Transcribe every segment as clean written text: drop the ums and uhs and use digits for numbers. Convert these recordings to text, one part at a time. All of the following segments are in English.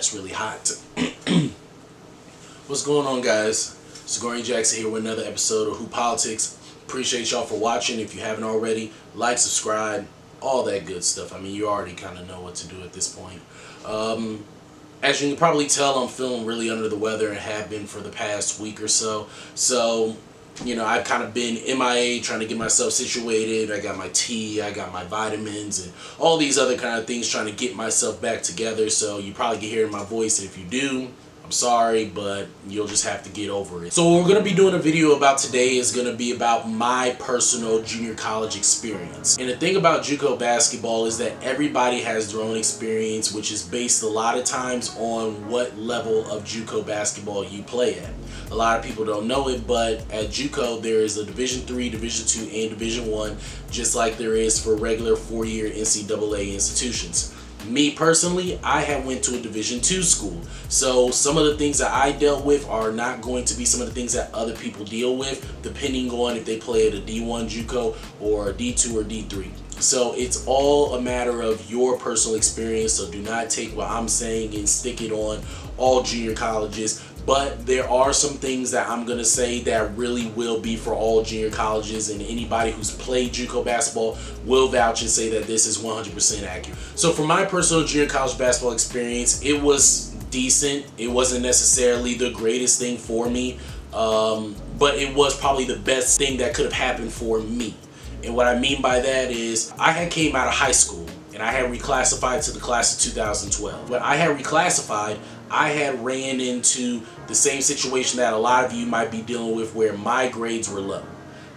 That's really hot. What's going on, guys? It's Gordon Jackson here with another episode of Who Politics. Appreciate y'all for watching. If you haven't already, like, subscribe, all that good stuff. I mean, you already kind of know what to do at this point. As you can probably tell, I'm feeling really under the weather and have been for the past week or so. So, you know, I've kind of been MIA trying to get myself situated. I got my tea, I got my vitamins, and all these other kind of things trying to get myself back together. So you probably can hear my voice, and if you do, I'm sorry, but you'll just have to get over it. So what we're going to be doing a video about today is going to be about my personal junior college experience. And the thing about Juco basketball is that everybody has their own experience, which is based a lot of times on what level of Juco basketball you play at. A lot of people don't know it, but at Juco there is a Division III, Division II, and Division I, just like there is for regular 4-year NCAA institutions. Me personally, I have went to a Division II school, so some of the things that I dealt with are not going to be some of the things that other people deal with, depending on if they play at a D1 Juco or a D2 or D3. So it's all a matter of your personal experience, so do not take what I'm saying and stick it on all junior colleges. But there are some things that I'm going to say that really will be for all junior colleges, and anybody who's played Juco basketball will vouch and say that this is 100% accurate. So for my personal junior college basketball experience, it was decent. It wasn't necessarily the greatest thing for me, but it was probably the best thing that could have happened for me. And what I mean by that is I had came out of high school and I had reclassified to the class of 2012. When I had reclassified, I had ran into the same situation that a lot of you might be dealing with, where my grades were low.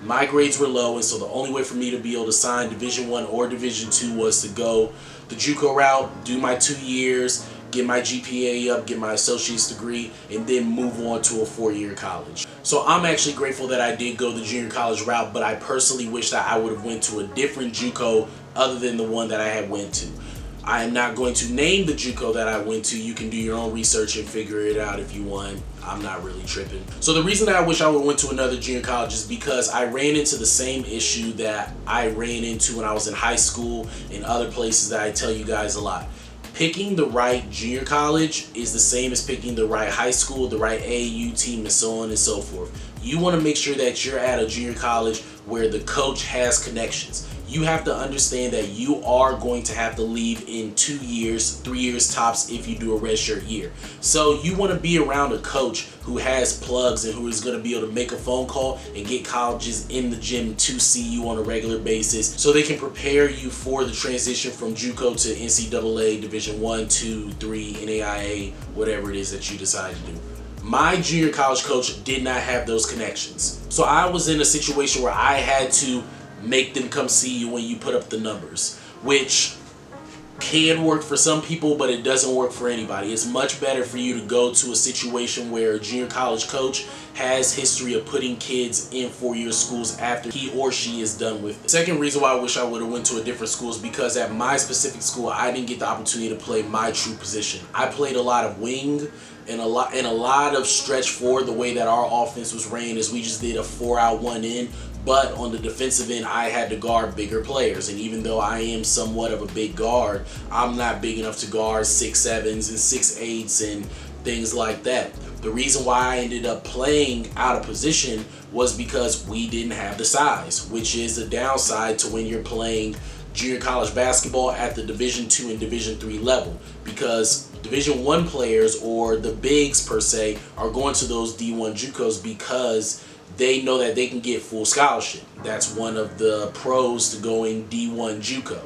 My grades were low, and so the only way for me to be able to sign Division I or Division II was to go the Juco route, do my 2 years, get my GPA up, get my associate's degree, and then move on to a 4-year college. So I'm actually grateful that I did go the junior college route, but I personally wish that I would have went to a different Juco other than the one that I had went to. I am not going to name the Juco that I went to. You can do your own research and figure it out if you want. I'm not really tripping. So the reason that I wish I would have went to another junior college is because I ran into the same issue that I ran into when I was in high school and other places that I tell you guys a lot. Picking the right junior college is the same as picking the right high school, the right AAU team, and so on and so forth. You want to make sure that you're at a junior college where the coach has connections. You have to understand that you are going to have to leave in 2 years, 3 years tops if you do a redshirt year. So you want to be around a coach who has plugs and who is going to be able to make a phone call and get colleges in the gym to see you on a regular basis, so they can prepare you for the transition from Juco to NCAA Division I, 2, 3, NAIA, whatever it is that you decide to do. My junior college coach did not have those connections. So I was in a situation where I had to make them come see you when you put up the numbers, which can work for some people, but it doesn't work for anybody. It's much better for you to go to a situation where a junior college coach has history of putting kids in 4-year schools after he or she is done with it. Second reason why I wish I would have went to a different school is because at my specific school, I didn't get the opportunity to play my true position. I played a lot of wing and a lot of stretch forward. The way that our offense was ran is we just did a 4-out, 1-in. But on the defensive end, I had to guard bigger players. And even though I am somewhat of a big guard, I'm not big enough to guard 6'7" and 6'8" and things like that. The reason why I ended up playing out of position was because we didn't have the size, which is the downside to when you're playing junior college basketball at the Division II and Division III level, because Division I players, or the bigs per se, are going to those D1 Jucos because they know that they can get full scholarship. That's one of the pros to going D1 Juco.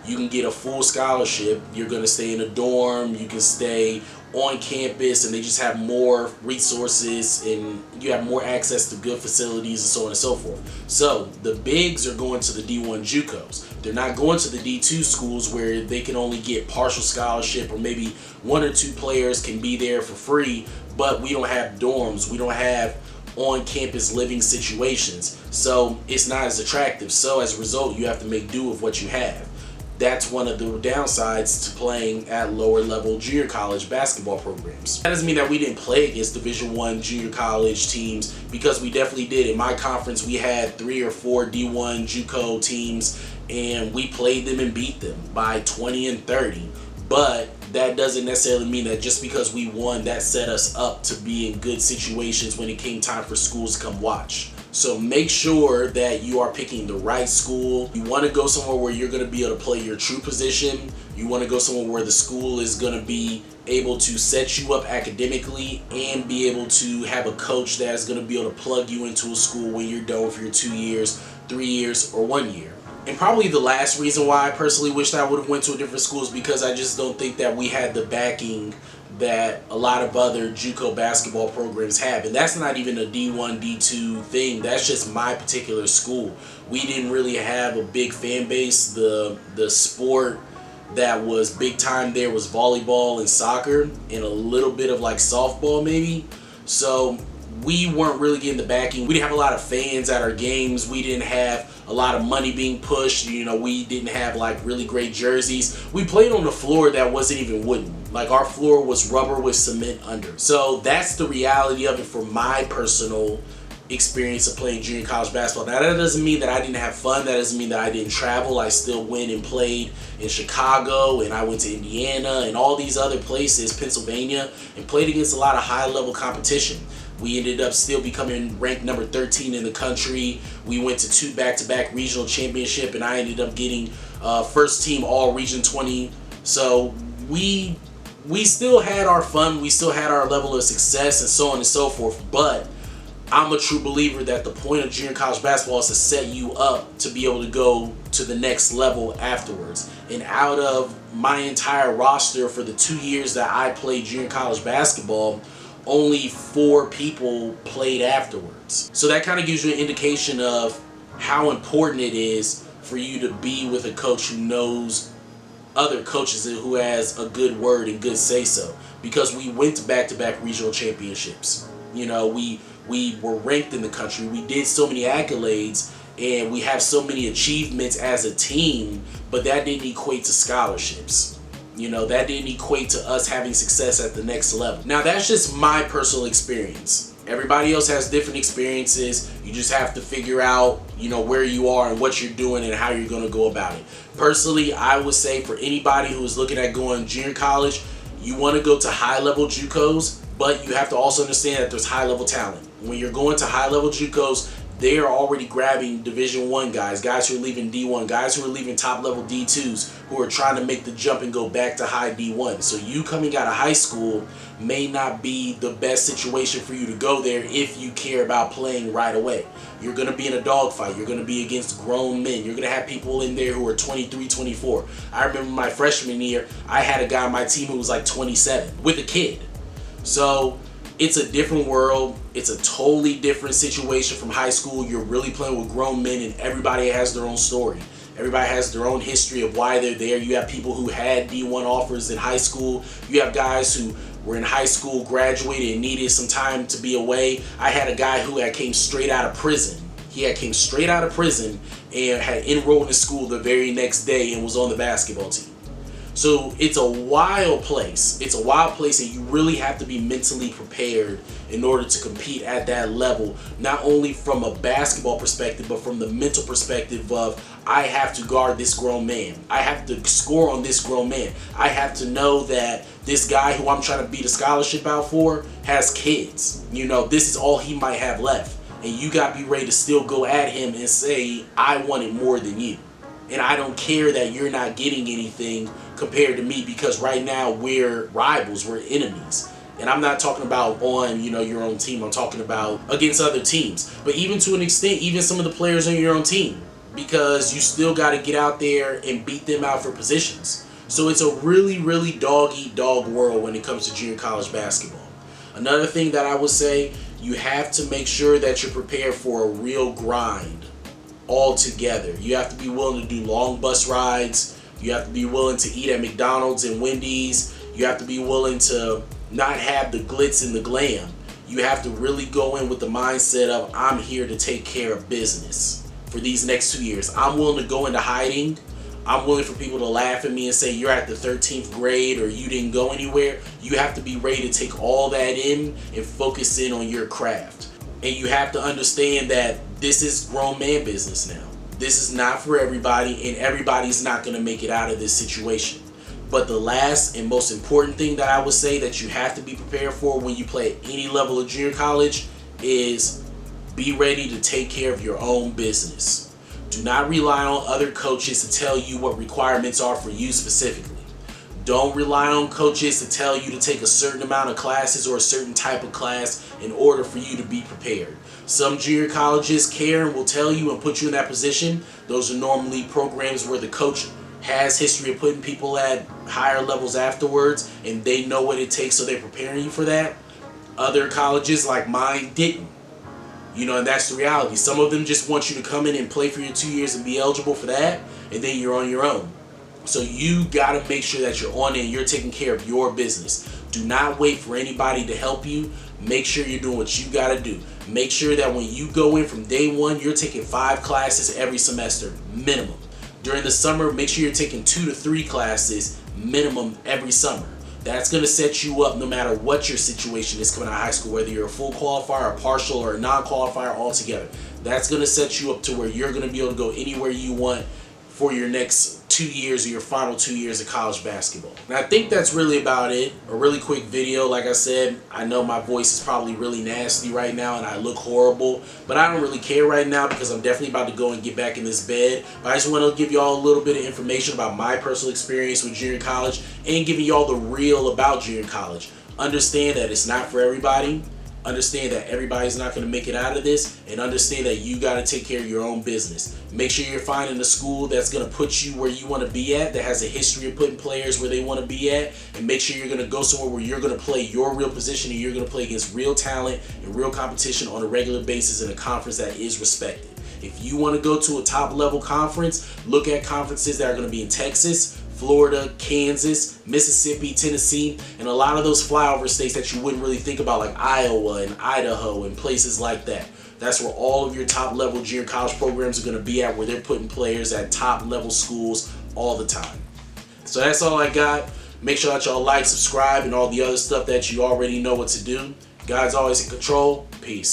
You can get a full scholarship. You're going to stay in a dorm. You can stay on campus, and they just have more resources, and you have more access to good facilities and so on and so forth. So the bigs are going to the D1 Jucos. They're not going to the D2 schools where they can only get partial scholarship, or maybe 1 or 2 players can be there for free, but we don't have dorms. We don't have on-campus living situations, so it's not as attractive. So as a result, you have to make do with what you have. That's one of the downsides to playing at lower level junior college basketball programs. That doesn't mean that we didn't play against Division I junior college teams, because we definitely did. In my conference, we had 3 or 4 D1 Juco teams, and we played them and beat them by 20 and 30. But that doesn't necessarily mean that just because we won, that set us up to be in good situations when it came time for schools to come watch. So make sure that you are picking the right school. You want to go somewhere where you're going to be able to play your true position. You want to go somewhere where the school is going to be able to set you up academically and be able to have a coach that's going to be able to plug you into a school when you're done for your 2 years, 3 years, or 1 year. And probably the last reason why I personally wished I would have went to a different school is because I just don't think that we had the backing that a lot of other Juco basketball programs have. And that's not even a D1, D2 thing. That's just my particular school. We didn't really have a big fan base. The sport that was big time there was volleyball and soccer and a little bit of like softball maybe. So we weren't really getting the backing. We didn't have a lot of fans at our games. We didn't have a lot of money being pushed. You know, we didn't have like really great jerseys. We played on the floor that wasn't even wooden. Like our floor was rubber with cement under. So that's the reality of it for my personal experience of playing junior college basketball. Now that doesn't mean that I didn't have fun. That doesn't mean that I didn't travel. I still went and played in Chicago, and I went to Indiana and all these other places, Pennsylvania, and played against a lot of high level competition. We ended up still becoming ranked number 13 in the country. We went to 2 back-to-back regional championship, and I ended up getting first team all Region 20. So we still had our fun. We still had our level of success and so on and so forth. But I'm a true believer that the point of junior college basketball is to set you up to be able to go to the next level afterwards. And out of my entire roster for the 2 years that I played junior college basketball, only 4 people played afterwards. So that kind of gives you an indication of how important it is for you to be with a coach who knows other coaches and who has a good word and good say-so. Because we went to back-to-back regional championships. You know, we were ranked in the country. We did so many accolades, and we have so many achievements as a team, but that didn't equate to scholarships. You know, that didn't equate to us having success at the next level. Now, that's just my personal experience. Everybody else has different experiences. You just have to figure out, you know, where you are and what you're doing and how you're going to go about it. Personally, I would say for anybody who is looking at going junior college, you want to go to high-level JUCOs, but you have to also understand that there's high-level talent. When you're going to high-level JUCOs, they are already grabbing Division I guys who are leaving D1, guys who are leaving top-level D2s, who are trying to make the jump and go back to high D1. So you coming out of high school may not be the best situation for you to go there if you care about playing right away. You're going to be in a dogfight. You're going to be against grown men. You're going to have people in there who are 23, 24. I remember my freshman year, I had a guy on my team who was like 27 with a kid. So it's a different world. It's a totally different situation from high school. You're really playing with grown men, and everybody has their own story. Everybody has their own history of why they're there. You have people who had D1 offers in high school. You have guys who were in high school, graduated, and needed some time to be away. I had a guy who had came straight out of prison. He had came straight out of prison and had enrolled in school the very next day and was on the basketball team. So it's a wild place. It's a wild place, and you really have to be mentally prepared in order to compete at that level, not only from a basketball perspective, but from the mental perspective of, I have to guard this grown man. I have to score on this grown man. I have to know that this guy who I'm trying to beat a scholarship out for has kids. You know, this is all he might have left. And you got to be ready to still go at him and say, I want it more than you. And I don't care that you're not getting anything compared to me, because right now we're rivals, we're enemies. And I'm not talking about on, you know, your own team. I'm talking about against other teams. But even to an extent, even some of the players on your own team, because you still got to get out there and beat them out for positions. So it's a really, really dog-eat-dog world when it comes to junior college basketball. Another thing that I would say, you have to make sure that you're prepared for a real grind altogether. You have to be willing to do long bus rides. You have to be willing to eat at McDonald's and Wendy's. You have to be willing to not have the glitz and the glam. You have to really go in with the mindset of, I'm here to take care of business for these next 2 years. I'm willing to go into hiding. I'm willing for people to laugh at me and say, you're at the 13th grade or you didn't go anywhere. You have to be ready to take all that in and focus in on your craft. And you have to understand that this is grown man business now. This is not for everybody, and everybody's not going to make it out of this situation. But the last and most important thing that I would say that you have to be prepared for when you play at any level of junior college is be ready to take care of your own business. Do not rely on other coaches to tell you what requirements are for you specifically. Don't rely on coaches to tell you to take a certain amount of classes or a certain type of class in order for you to be prepared. Some junior colleges care and will tell you and put you in that position. Those are normally programs where the coach has history of putting people at higher levels afterwards, and they know what it takes, so they're preparing you for that. Other colleges like mine didn't. And that's the reality. Some of them just want you to come in and play for your 2 years and be eligible for that, and then you're on your own. So you got to make sure that you're on it and you're taking care of your business. Do not wait for anybody to help you. Make sure you're doing what you got to do. Make sure that when you go in from day one, you're taking 5 classes every semester, minimum. During the summer, make sure you're taking 2 to 3 classes, minimum, every summer. That's going to set you up no matter what your situation is coming out of high school, whether you're a full qualifier, a partial, or a non-qualifier altogether. That's going to set you up to where you're going to be able to go anywhere you want for your next 2 years or your final 2 years of college basketball. And I think that's really about it. A really quick video. Like I said, I know my voice is probably really nasty right now and I look horrible, but I don't really care right now because I'm definitely about to go and get back in this bed. But I just want to give y'all a little bit of information about my personal experience with junior college and giving y'all the real about junior college. Understand that it's not for everybody. Understand that everybody's not going to make it out of this, and understand that you got to take care of your own business. Make sure you're finding a school that's going to put you where you want to be at, that has a history of putting players where they want to be at, and make sure you're going to go somewhere where you're going to play your real position and you're going to play against real talent and real competition on a regular basis in a conference that is respected. If you want to go to a top level conference, look at conferences that are going to be in Texas, Florida, Kansas, Mississippi, Tennessee, and a lot of those flyover states that you wouldn't really think about, like Iowa and Idaho and places like that. That's where all of your top level junior college programs are going to be at, where they're putting players at top level schools all the time. So that's all I got. Make sure that y'all like, subscribe, and all the other stuff that you already know what to do. God's always in control. Peace.